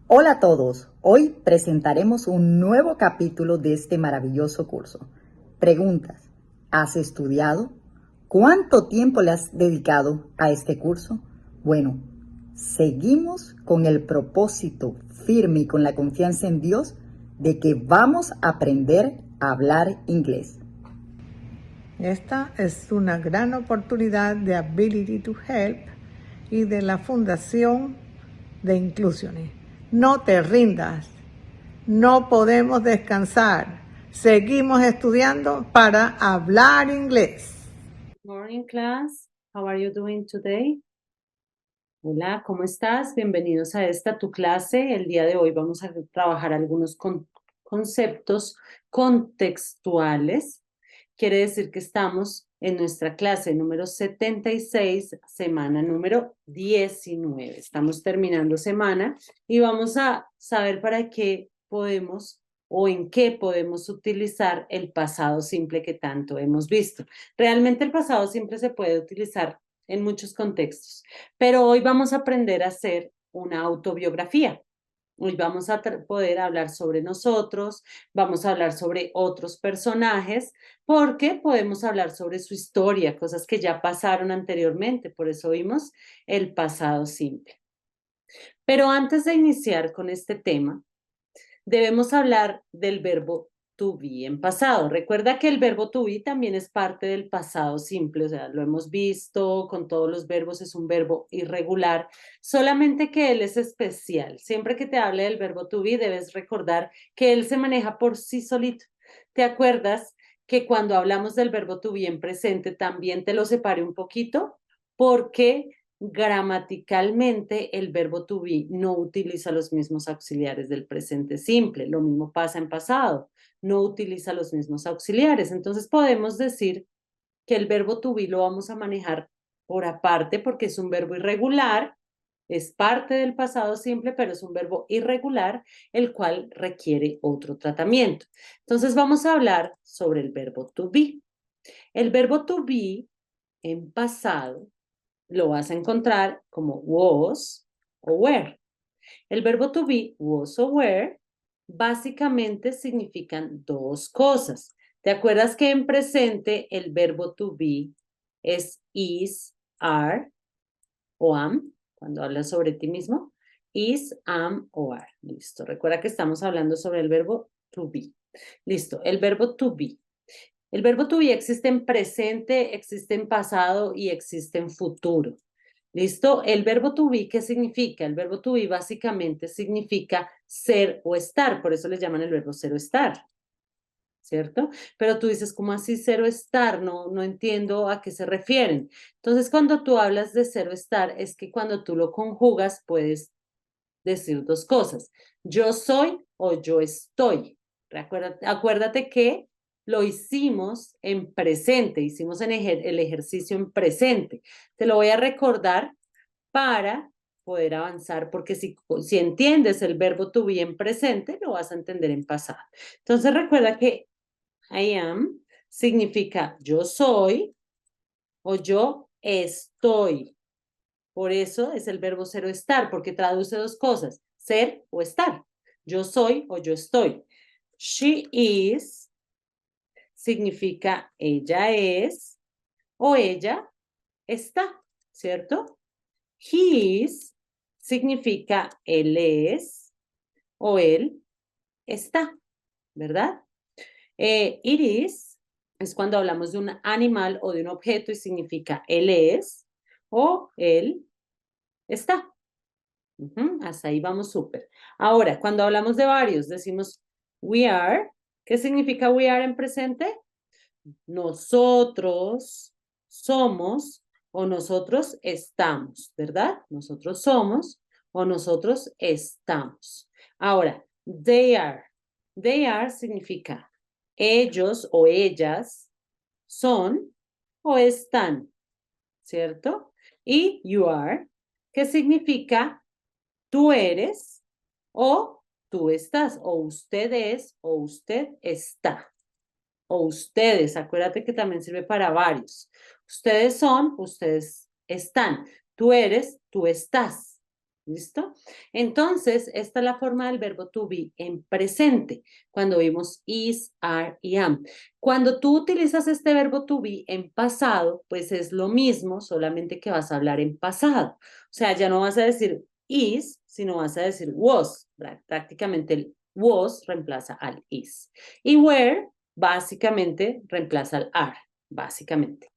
Hola a todos, hoy presentaremos un nuevo capítulo de este maravilloso curso. Preguntas, ¿has estudiado? ¿Cuánto tiempo le has dedicado a este curso? Bueno, seguimos con el propósito firme y con la confianza en Dios de que vamos a aprender a hablar inglés. Esta es una gran oportunidad de Ability to Help y de la Fundación de Inclusiones. No te rindas, no podemos descansar. Seguimos estudiando para hablar inglés. Morning class, how are you doing today? Hola, ¿cómo estás? Bienvenidos a esta tu clase. El día de hoy vamos a trabajar algunos conceptos contextuales. Quiere decir que estamos en nuestra clase número 76, semana número 19. Estamos terminando semana y vamos a saber para qué podemos o en qué podemos utilizar el pasado simple que tanto hemos visto. Realmente el pasado simple se puede utilizar en muchos contextos, pero hoy vamos a aprender a hacer una autobiografía. Hoy vamos a poder hablar sobre nosotros, vamos a hablar sobre otros personajes, porque podemos hablar sobre su historia, cosas que ya pasaron anteriormente, por eso vimos el pasado simple. Pero antes de iniciar con este tema, debemos hablar del verbo to be en pasado. Recuerda que el verbo to be también es parte del pasado simple, o sea, lo hemos visto con todos los verbos, es un verbo irregular, solamente que él es especial. Siempre que te hable del verbo to be, debes recordar que él se maneja por sí solito. ¿Te acuerdas que cuando hablamos del verbo to be en presente también te lo separé un poquito? Porque gramaticalmente el verbo to be no utiliza los mismos auxiliares del presente simple. Lo mismo pasa en pasado, no utiliza los mismos auxiliares. Entonces podemos decir que el verbo to be lo vamos a manejar por aparte porque es un verbo irregular, es parte del pasado simple, pero es un verbo irregular, el cual requiere otro tratamiento. Entonces vamos a hablar sobre el verbo to be. El verbo to be en pasado lo vas a encontrar como was o were. El verbo to be, was o were, básicamente significan dos cosas. ¿Te acuerdas que en presente el verbo to be es is, are o am, cuando hablas sobre ti mismo? Is, am o are. Listo. Recuerda que estamos hablando sobre el verbo to be. Listo. El verbo to be. El verbo to be existe en presente, existe en pasado y existe en futuro. ¿Listo? El verbo to be, ¿qué significa? El verbo to be básicamente significa ser o estar, por eso le llaman el verbo ser o estar, ¿cierto? Pero tú dices, ¿cómo así ser o estar? No entiendo a qué se refieren. Entonces, cuando tú hablas de ser o estar, es que cuando tú lo conjugas, puedes decir dos cosas. Yo soy o yo estoy. Acuérdate que lo hicimos en presente, hicimos el ejercicio en presente. Te lo voy a recordar para poder avanzar, porque si entiendes el verbo to be en presente, lo vas a entender en pasado. Entonces recuerda que I am significa yo soy o yo estoy. Por eso es el verbo ser o estar, porque traduce dos cosas, ser o estar. Yo soy o yo estoy. She is significa ella es o ella está, ¿cierto? He is significa él es o él está, ¿verdad? It is cuando hablamos de un animal o de un objeto y significa él es o él está. Hasta ahí vamos súper. Ahora, cuando hablamos de varios, decimos we are. ¿Qué significa we are en presente? Nosotros somos o nosotros estamos, ¿verdad? Nosotros somos o nosotros estamos. Ahora, they are. They are significa ellos o ellas son o están, ¿cierto? Y you are, que significa tú eres o tú estás, o usted es o usted está, o ustedes, acuérdate que también sirve para varios. Ustedes son, ustedes están, tú eres, tú estás. ¿Listo? Entonces, esta es la forma del verbo to be en presente, cuando vimos is, are y am. Cuando tú utilizas este verbo to be en pasado, pues es lo mismo, solamente que vas a hablar en pasado. O sea, ya no vas a decir is, sino vas a decir was. Prácticamente el was reemplaza al is. Y were, básicamente, reemplaza al are, básicamente.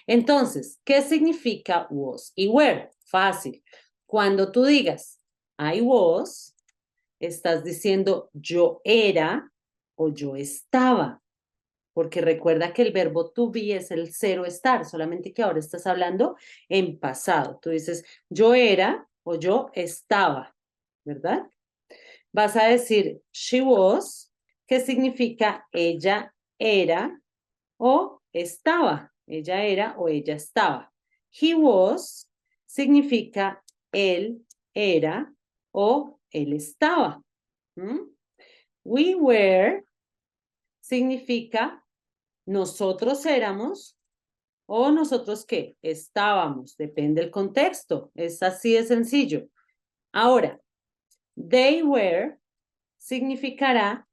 Entonces, ¿qué significa was y were? Fácil. Cuando tú digas I was, estás diciendo yo era o yo estaba, porque recuerda que el verbo to be es el cero estar, solamente que ahora estás hablando en pasado. Tú dices yo era o yo estaba, ¿verdad? Vas a decir she was, que significa ella era o estaba. Ella era o ella estaba. He was significa él era o él estaba. ¿Mm? We were significa nosotros éramos o nosotros qué, estábamos. Depende del contexto. Es así de sencillo. Ahora, they were significará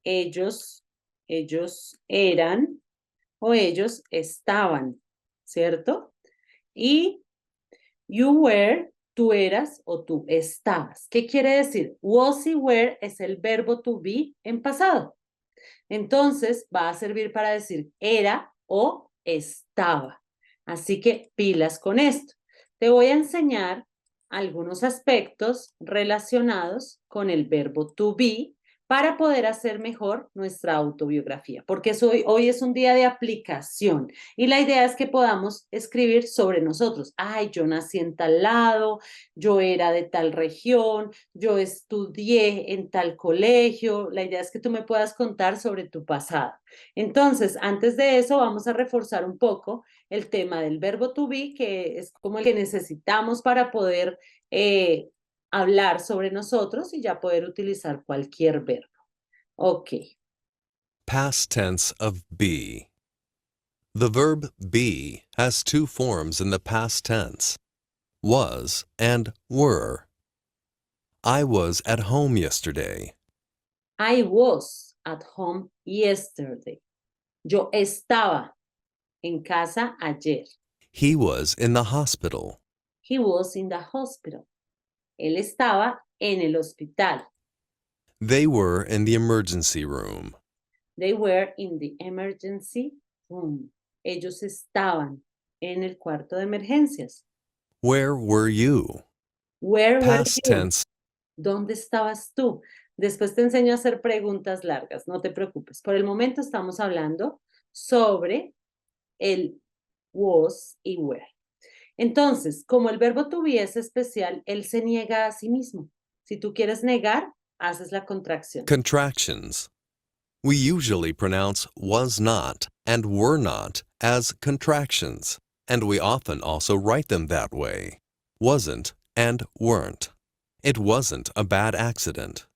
ellos eran o ellos estaban, ¿cierto? Y you were, tú eras o tú estabas. ¿Qué quiere decir? Was y were es el verbo to be en pasado. Entonces va a servir para decir era o estaba. Así que pilas con esto. Te voy a enseñar algunos aspectos relacionados con el verbo to be para poder hacer mejor nuestra autobiografía, porque hoy es un día de aplicación y la idea es que podamos escribir sobre nosotros. Ay, yo nací en tal lado, yo era de tal región, yo estudié en tal colegio. La idea es que tú me puedas contar sobre tu pasado. Entonces, antes de eso, vamos a reforzar un poco el tema del verbo to be, que es como el que necesitamos para poder hablar sobre nosotros y ya poder utilizar cualquier verbo. Ok. Past tense of be. The verb be has two forms in the past tense, was and were. I was at home yesterday. I was at home yesterday. Yo estaba en casa ayer. He was in the hospital. He was in the hospital. Él estaba en el hospital. They were in the emergency room. They were in the emergency room. Ellos estaban en el cuarto de emergencias. Where were you? Where were Past you? tense. ¿Dónde estabas tú? Después te enseño a hacer preguntas largas, no te preocupes. Por el momento estamos hablando sobre el was y were. Entonces, como el verbo to be es especial, él se niega a sí mismo. Si tú quieres negar, haces la contracción. Contractions. We usually pronounce was not and were not as contractions, and we often also write them that way. Wasn't and weren't. It wasn't a bad accident.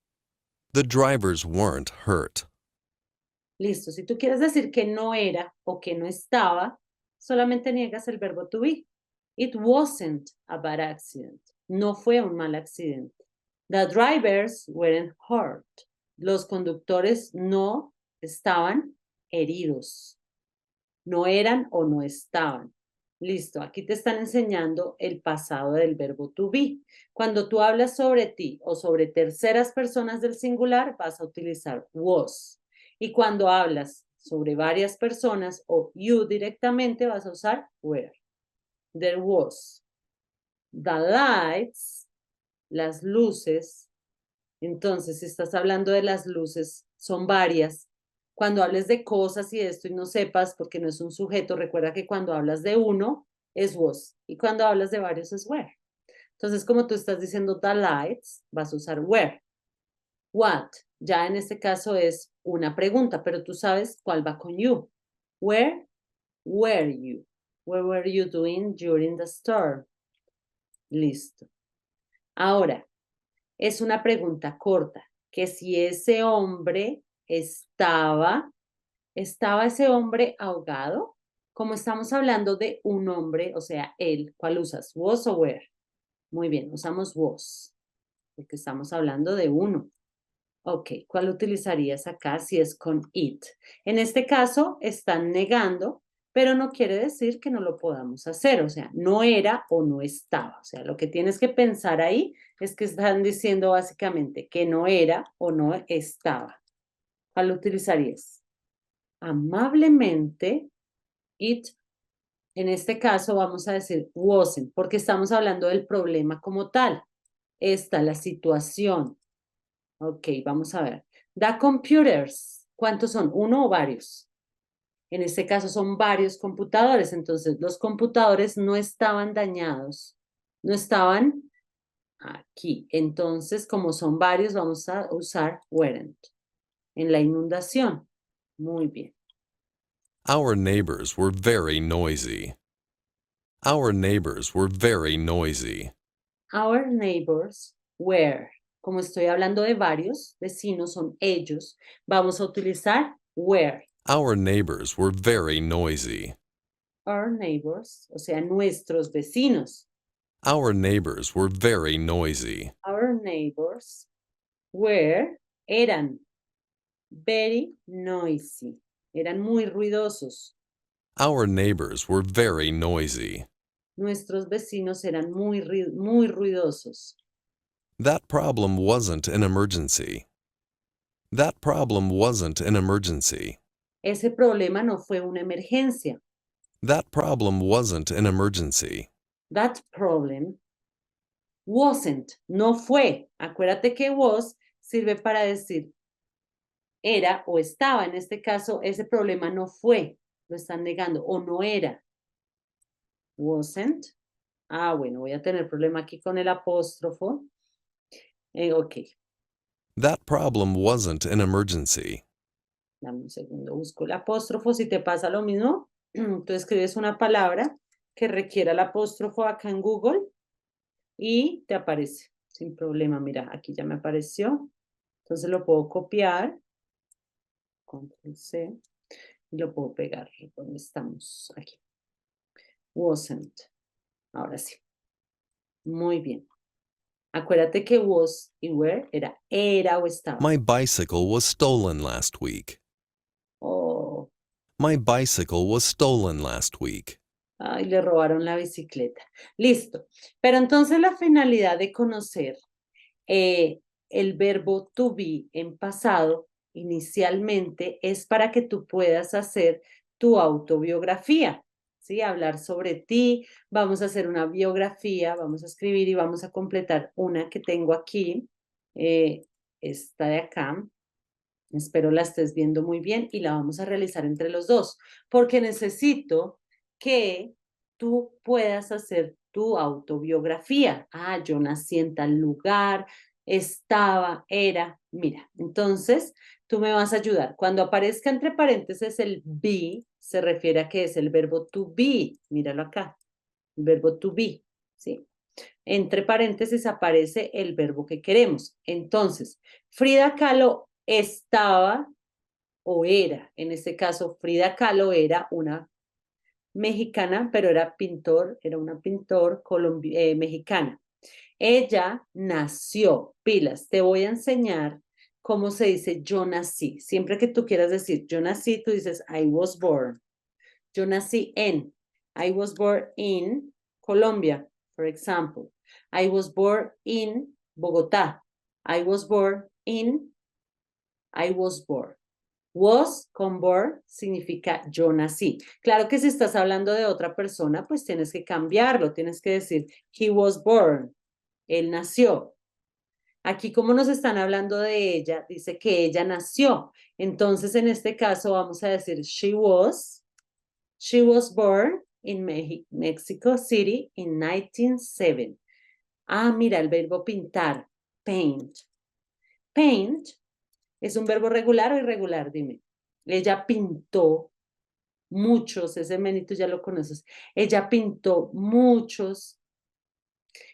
The drivers weren't hurt. Listo, si tú quieres decir que no era o que no estaba, solamente niegas el verbo to be. It wasn't a bad accident. No fue un mal accidente. The drivers weren't hurt. Los conductores no estaban heridos. No eran o no estaban. Listo, aquí te están enseñando el pasado del verbo to be. Cuando tú hablas sobre ti o sobre terceras personas del singular, vas a utilizar was. Y cuando hablas sobre varias personas o you directamente, vas a usar were. There was. The lights, las luces. Entonces, si estás hablando de las luces, son varias. Cuando hables de cosas y esto y no sepas, porque no es un sujeto, recuerda que cuando hablas de uno es was y cuando hablas de varios es were. Entonces, como tú estás diciendo the lights, vas a usar were. What, ya en este caso es una pregunta, pero tú sabes cuál va con you. Where were you? What were you doing during the storm? Listo. Ahora, es una pregunta corta, que si ese hombre estaba ese hombre ahogado. Como estamos hablando de un hombre, o sea, él, ¿cuál usas? Was o were? Muy bien, usamos was, porque estamos hablando de uno. Ok, ¿cuál utilizarías acá si es con it? En este caso, están negando, pero no quiere decir que no lo podamos hacer. O sea, no era o no estaba. O sea, lo que tienes que pensar ahí es que están diciendo básicamente que no era o no estaba. ¿Cuál utilizarías? Amablemente, it. En este caso vamos a decir wasn't, porque estamos hablando del problema como tal. Esta, la situación. Ok, vamos a ver. The computers, ¿cuántos son? ¿Uno o varios? En este caso son varios computadores, entonces los computadores no estaban dañados, no estaban aquí. Entonces, como son varios, vamos a usar weren't. En la inundación. Muy bien. Our neighbors were very noisy. Our neighbors were very noisy. Our neighbors were. Como estoy hablando de varios vecinos, son ellos, vamos a utilizar were. Our neighbors were very noisy. Our neighbors, o sea, nuestros vecinos. Our neighbors were very noisy. Our neighbors were, eran, very noisy. Eran muy ruidosos. Our neighbors were very noisy. Nuestros vecinos eran muy ruidosos. That problem wasn't an emergency. That problem wasn't an emergency. Ese problema no fue una emergencia. That problem wasn't an emergency. That problem wasn't, no fue. Acuérdate que was sirve para decir era o estaba. En este caso, ese problema no fue. Lo están negando. O no era. Wasn't. Ah, bueno, voy a tener problema aquí con el apóstrofo. Ok, That problem wasn't an emergency. dame un segundo, busco el apóstrofo. Si te pasa lo mismo, tú escribes una palabra que requiera el apóstrofo acá en Google y te aparece sin problema. Mira, aquí ya me apareció. Entonces lo puedo copiar. Control C. Y lo puedo pegar. ¿Dónde estamos? Aquí. Wasn't. Ahora sí. Muy bien. Acuérdate que was y were era o estaba. My bicycle was stolen last week. Oh, My bicycle was stolen last week. ay, le robaron la bicicleta. Listo. Pero entonces la finalidad de conocer el verbo to be en pasado inicialmente es para que tú puedas hacer tu autobiografía, ¿sí? Hablar sobre ti. Vamos a hacer una biografía, vamos a escribir y vamos a completar una que tengo aquí, esta de acá. Espero la estés viendo muy bien y la vamos a realizar entre los dos, porque necesito que tú puedas hacer tu autobiografía. Ah, yo nací en tal lugar, estaba, era. Mira, entonces tú me vas a ayudar. Cuando aparezca entre paréntesis el be, se refiere a que es el verbo to be. Míralo acá, el verbo to be, ¿sí? Entre paréntesis aparece el verbo que queremos. Entonces, Frida Kahlo estaba o era, en este caso Frida Kahlo era una mexicana, pero era una pintor mexicana. Ella nació, pilas, te voy a enseñar cómo se dice yo nací. Siempre que tú quieras decir yo nací, tú dices I was born. Yo nací en, I was born in Colombia, for example. I was born in Bogotá. I was born. Was con born significa yo nací. Claro que si estás hablando de otra persona, pues tienes que cambiarlo. Tienes que decir he was born. Él nació. Aquí como nos están hablando de ella, dice que ella nació. Entonces en este caso vamos a decir she was born in Mexico City in 1907. Ah, mira, el verbo pintar, paint. Paint es un verbo regular o irregular, dime. Ella pintó muchos, ese menito ya lo conoces. Ella pintó muchos.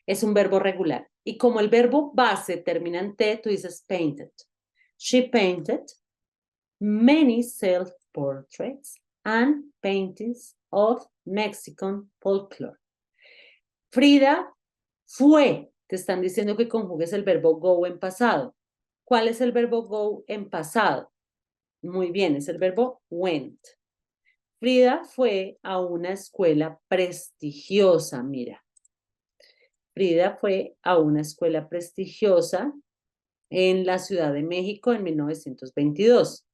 Es un verbo regular. Y como el verbo base termina en T, tú dices painted. She painted many self-portraits and paintings of Mexican folklore. Frida Fue, te están diciendo que conjugues el verbo go en pasado. ¿Cuál es el verbo go en pasado? Muy bien, es el verbo went. Frida fue a una escuela prestigiosa, mira. Frida fue a una escuela prestigiosa en la Ciudad de México en 1922.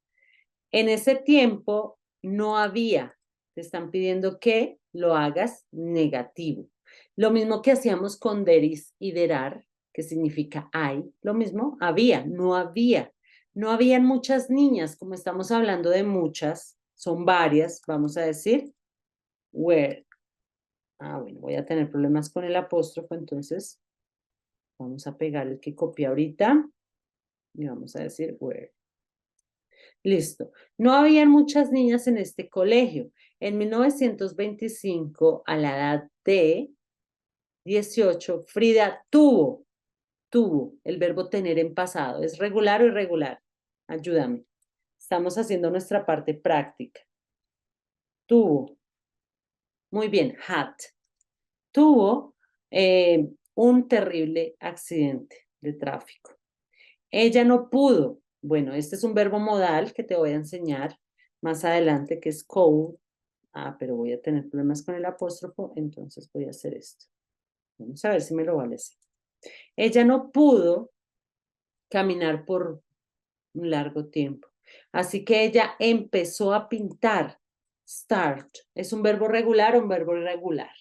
En ese tiempo no había, te están pidiendo que lo hagas negativo. Lo mismo que hacíamos con deris y derar, que significa hay, lo mismo, había, no había. No habían muchas niñas, como estamos hablando de muchas, son varias, vamos a decir, were. Bueno, voy a tener problemas con el apóstrofo, entonces vamos a pegar el que copié ahorita y vamos a decir were. Listo. No habían muchas niñas en este colegio. En 1925, a la edad de 18, Frida tuvo el verbo tener en pasado. ¿Es regular o irregular? Ayúdame. Estamos haciendo nuestra parte práctica. Tuvo. Muy bien, had. Tuvo un terrible accidente de tráfico. Ella no pudo. Bueno, este es un verbo modal que te voy a enseñar más adelante, que es could. Pero voy a tener problemas con el apóstrofo, entonces voy a hacer esto. Vamos a ver si me lo vale así. Ella no pudo caminar por un largo tiempo. Así que ella empezó a pintar. Start. ¿Es un verbo regular o un verbo irregular?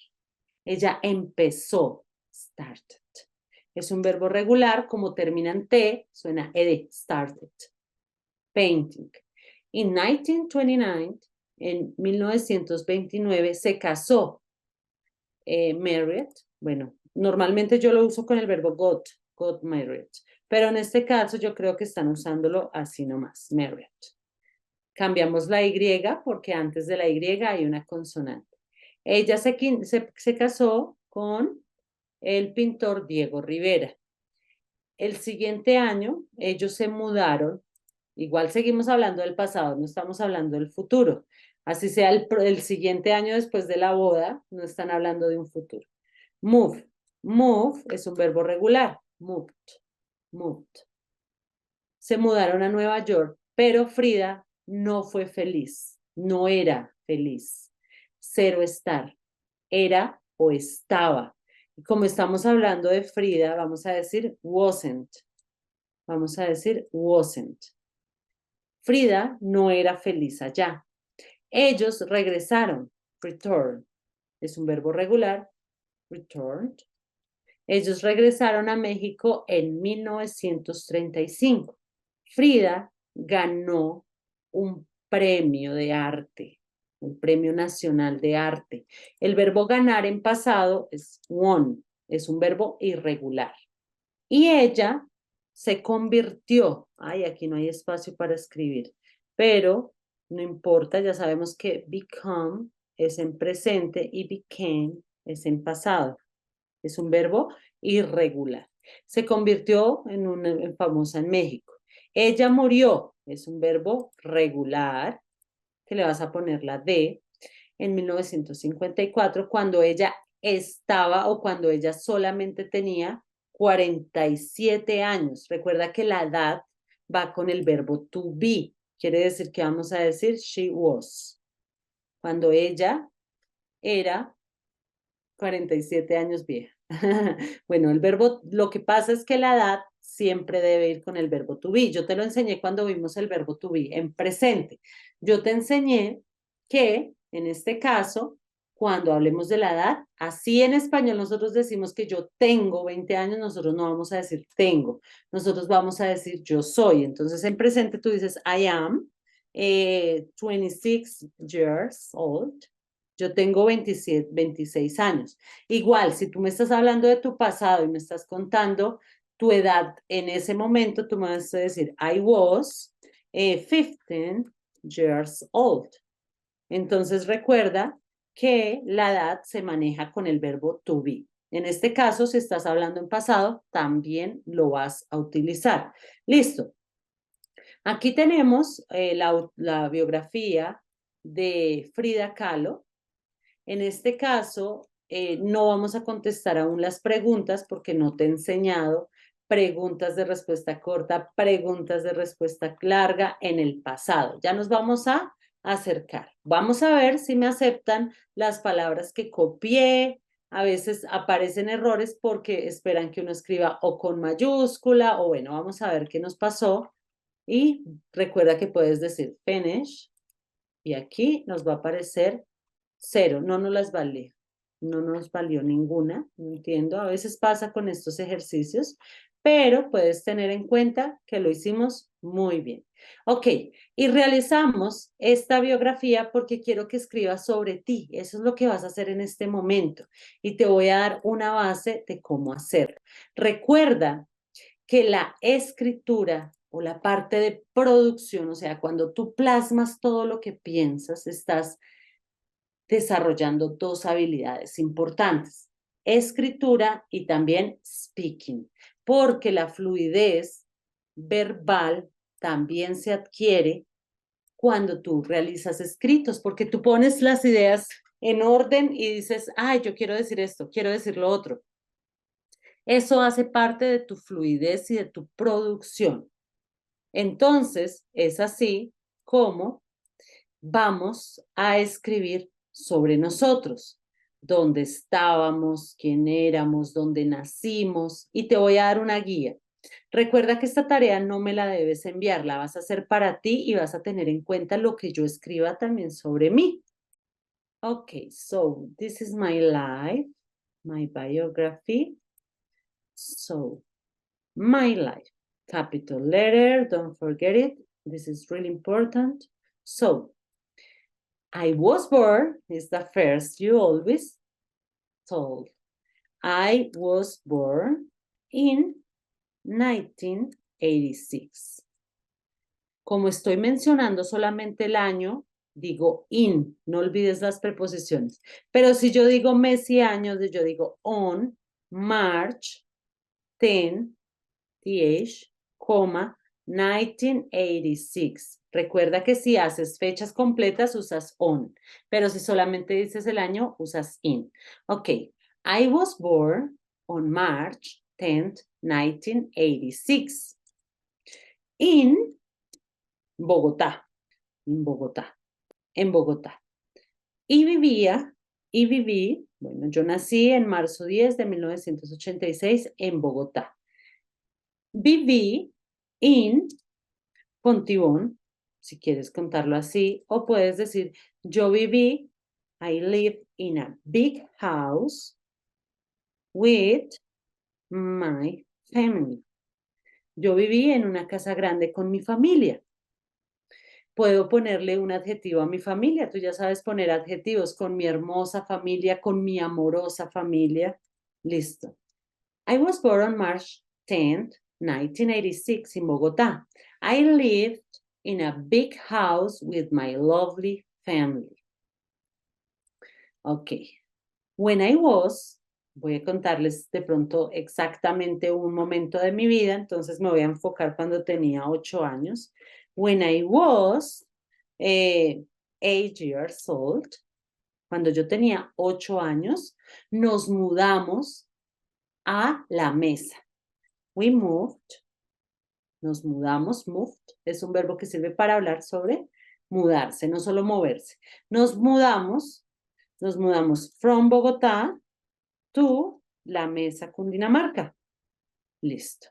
Ella empezó. Started. Es un verbo regular, como termina en T, suena ed, started. Painting. En 1929, en 1929, se casó married. Bueno, normalmente yo lo uso con el verbo got married. Pero en este caso yo creo que están usándolo así nomás, married. Cambiamos la Y porque antes de la Y hay una consonante. Ella se casó con el pintor Diego Rivera. El siguiente año ellos se mudaron, igual seguimos hablando del pasado, no estamos hablando del futuro. Así sea el siguiente año después de la boda, no están hablando de un futuro. Move. Move es un verbo regular. Moved. Moved. Se mudaron a Nueva York, pero Frida no fue feliz, no era feliz. Cero estar. Era o estaba. Y como estamos hablando de Frida, vamos a decir wasn't. Vamos a decir wasn't. Frida no era feliz allá. Ellos regresaron. Return. Es un verbo regular. Returned. Ellos regresaron a México en 1935. Frida ganó un premio de arte, un premio nacional de arte. El verbo ganar en pasado es won, es un verbo irregular. Y ella se convirtió, aquí no hay espacio para escribir, pero no importa, ya sabemos que become es en presente y became es en pasado. Es un verbo irregular. Se convirtió en famosa en México. Ella murió, es un verbo regular, que le vas a poner la D, en 1954, cuando ella estaba o cuando ella solamente tenía 47 años. Recuerda que la edad va con el verbo to be. Quiere decir que vamos a decir she was. Cuando ella era 47 años vieja. Bueno, el verbo, lo que pasa es que la edad siempre debe ir con el verbo to be. Yo te lo enseñé cuando vimos el verbo to be en presente. Yo te enseñé que en este caso, cuando hablemos de la edad, así en español nosotros decimos que yo tengo 20 años, nosotros no vamos a decir tengo, nosotros vamos a decir yo soy. Entonces en presente tú dices I am 26 years old. Yo tengo 26 años. Igual, si tú me estás hablando de tu pasado y me estás contando tu edad en ese momento, tú me vas a decir, I was 15 years old. Entonces recuerda que la edad se maneja con el verbo to be. En este caso, si estás hablando en pasado, también lo vas a utilizar. Listo. Aquí tenemos la biografía de Frida Kahlo. En este caso, no vamos a contestar aún las preguntas porque no te he enseñado preguntas de respuesta corta, preguntas de respuesta larga en el pasado. Ya nos vamos a acercar. Vamos a ver si me aceptan las palabras que copié. A veces aparecen errores porque esperan que uno escriba o con mayúscula o bueno, vamos a ver qué nos pasó. Y recuerda que puedes decir finish y aquí nos va a aparecer 0, no nos las valió. No nos valió ninguna, no entiendo. A veces pasa con estos ejercicios, pero puedes tener en cuenta que lo hicimos muy bien. Ok, y realizamos esta biografía porque quiero que escribas sobre ti. Eso es lo que vas a hacer en este momento. Y te voy a dar una base de cómo hacerlo. Recuerda que la escritura o la parte de producción, o sea, cuando tú plasmas todo lo que piensas, estás desarrollando dos habilidades importantes, escritura y también speaking, porque la fluidez verbal también se adquiere cuando tú realizas escritos, porque tú pones las ideas en orden y dices, ay, yo quiero decir esto, quiero decir lo otro. Eso hace parte de tu fluidez y de tu producción. Entonces, es así como vamos a escribir sobre nosotros, dónde estábamos, quién éramos, dónde nacimos, y te voy a dar una guía. Recuerda que esta tarea no me la debes enviar, la vas a hacer para ti y vas a tener en cuenta lo que yo escriba también sobre mí. Okay, so this is my life, my biography. So, my life, capital letter, don't forget it. This is really important. So, I was born is the first you always told. I was born in 1986. Como estoy mencionando solamente el año, digo in, no olvides las preposiciones. Pero si yo digo mes y años, yo digo on March 10, th, 1986. Recuerda que si haces fechas completas usas on, pero si solamente dices el año usas in. Ok, I was born on March 10th, 1986 in Bogotá, en Bogotá, en Bogotá. Y viví, bueno, yo nací en marzo 10 de 1986 en Bogotá. Viví en Fontibón, si quieres contarlo así, o puedes decir, yo viví, I lived in a big house with my family. Yo viví en una casa grande con mi familia. Puedo ponerle un adjetivo a mi familia. Tú ya sabes poner adjetivos con mi hermosa familia, con mi amorosa familia. Listo. I was born on March 10th, 1986 in Bogotá. I lived in a big house with my lovely family. Ok. When I was, voy a contarles de pronto exactamente un momento de mi vida, entonces me voy a enfocar cuando tenía 8 años. When I was 8 years old, cuando yo tenía 8 años, nos mudamos a la mesa. We moved, nos mudamos, moved, es un verbo que sirve para hablar sobre mudarse, no solo moverse. Nos mudamos from Bogotá to la mesa Cundinamarca. Listo.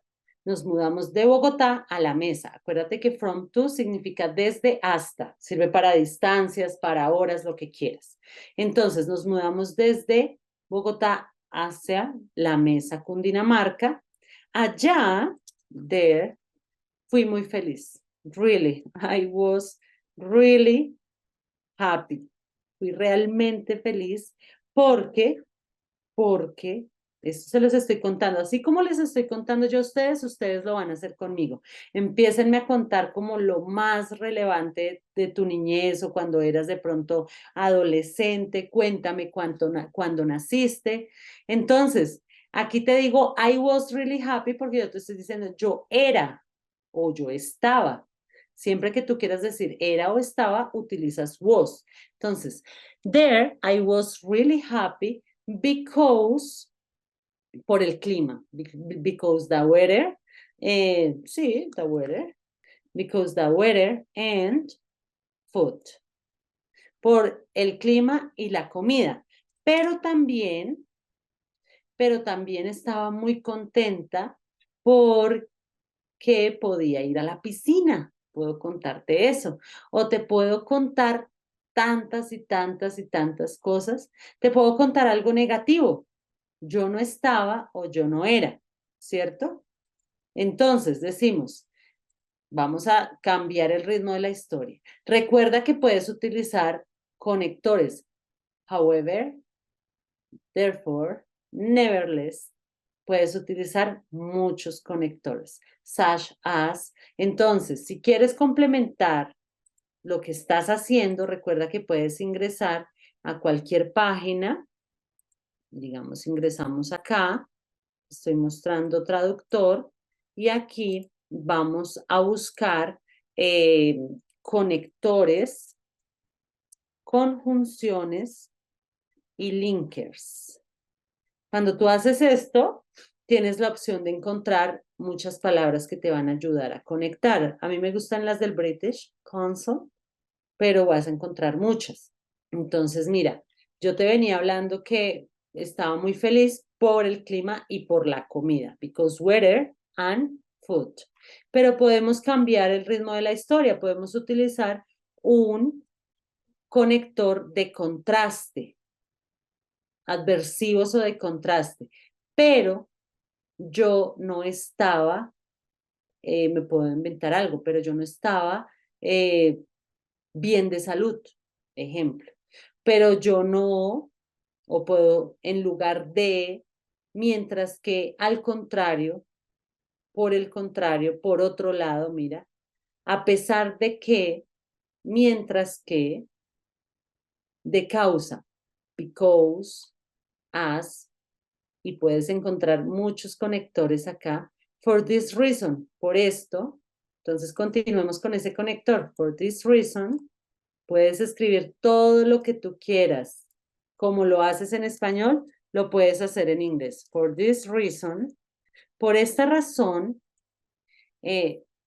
Nos mudamos de Bogotá a la mesa. Acuérdate que from to significa desde hasta. Sirve para distancias, para horas, lo que quieras. Entonces, nos mudamos desde Bogotá hacia la mesa Cundinamarca. Allá, there, fui muy feliz. Really, I was really happy. Fui realmente feliz porque esto se los estoy contando, así como les estoy contando yo a ustedes, ustedes lo van a hacer conmigo. Empiécenme a contar como lo más relevante de tu niñez o cuando eras de pronto adolescente, cuéntame cuándo naciste. Entonces, aquí te digo, I was really happy porque yo te estoy diciendo, yo era o yo estaba. Siempre que tú quieras decir era o estaba, utilizas was. Entonces, there I was really happy Because, por el clima. Because the weather. Sí, the weather. Because the weather and food. Por el clima y la comida. Pero también estaba muy contenta porque podía ir a la piscina. Puedo contarte eso. O te puedo contar tantas y tantas y tantas cosas. Te puedo contar algo negativo. Yo no estaba o yo no era, ¿cierto? Entonces decimos, vamos a cambiar el ritmo de la historia. Recuerda que puedes utilizar conectores. However, therefore, nevertheless. Puedes utilizar muchos conectores. Such as. Entonces, si quieres complementar lo que estás haciendo, recuerda que puedes ingresar a cualquier página. Digamos, ingresamos acá. Estoy mostrando traductor. Y aquí vamos a buscar conectores, conjunciones y linkers. Cuando tú haces esto, tienes la opción de encontrar muchas palabras que te van a ayudar a conectar. A mí me gustan las del British Council, pero vas a encontrar muchas. Entonces, mira, yo te venía hablando que estaba muy feliz por el clima y por la comida, because weather and food. Pero podemos cambiar el ritmo de la historia, podemos utilizar un conector de contraste, adversivos o de contraste, pero yo no estaba, me puedo inventar algo, pero yo no estaba bien de salud, ejemplo, pero yo no, o puedo en lugar de, mientras que al contrario, por el contrario, por otro lado, mira, a pesar de que, mientras que, de causa, because, as, y puedes encontrar muchos conectores acá. For this reason, por esto. Entonces continuemos con ese conector. For this reason, puedes escribir todo lo que tú quieras. Como lo haces en español, lo puedes hacer en inglés. For this reason, por esta razón,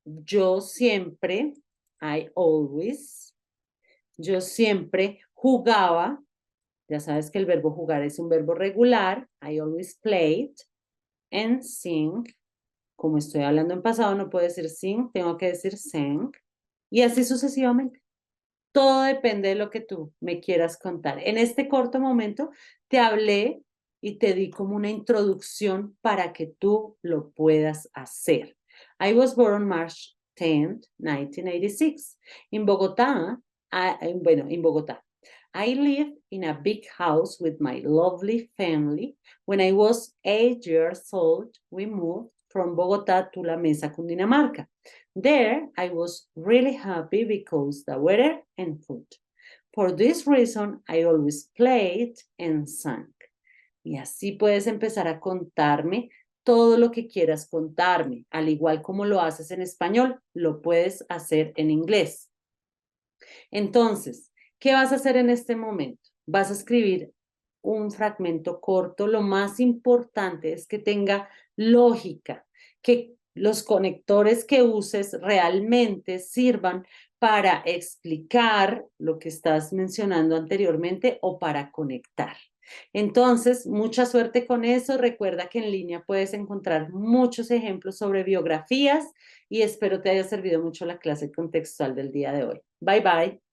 yo siempre, I always, yo siempre jugaba. Ya sabes que el verbo jugar es un verbo regular. I always played and sing. Como estoy hablando en pasado, no puedo decir sing, tengo que decir sang. Y así sucesivamente. Todo depende de lo que tú me quieras contar. En este corto momento te hablé y te di como una introducción para que tú lo puedas hacer. I was born March 10th, 1986. En Bogotá, en Bogotá. I lived in a big house with my lovely family. When I was 8 years old, we moved from Bogotá to La Mesa, Cundinamarca. There, I was really happy because the weather and food. For this reason, I always played and sang. Y así puedes empezar a contarme todo lo que quieras contarme. Al igual como lo haces en español, lo puedes hacer en inglés. Entonces, ¿qué vas a hacer en este momento? Vas a escribir un fragmento corto. Lo más importante es que tenga lógica, que los conectores que uses realmente sirvan para explicar lo que estás mencionando anteriormente o para conectar. Entonces, mucha suerte con eso. Recuerda que en línea puedes encontrar muchos ejemplos sobre biografías y espero te haya servido mucho la clase contextual del día de hoy. Bye, bye.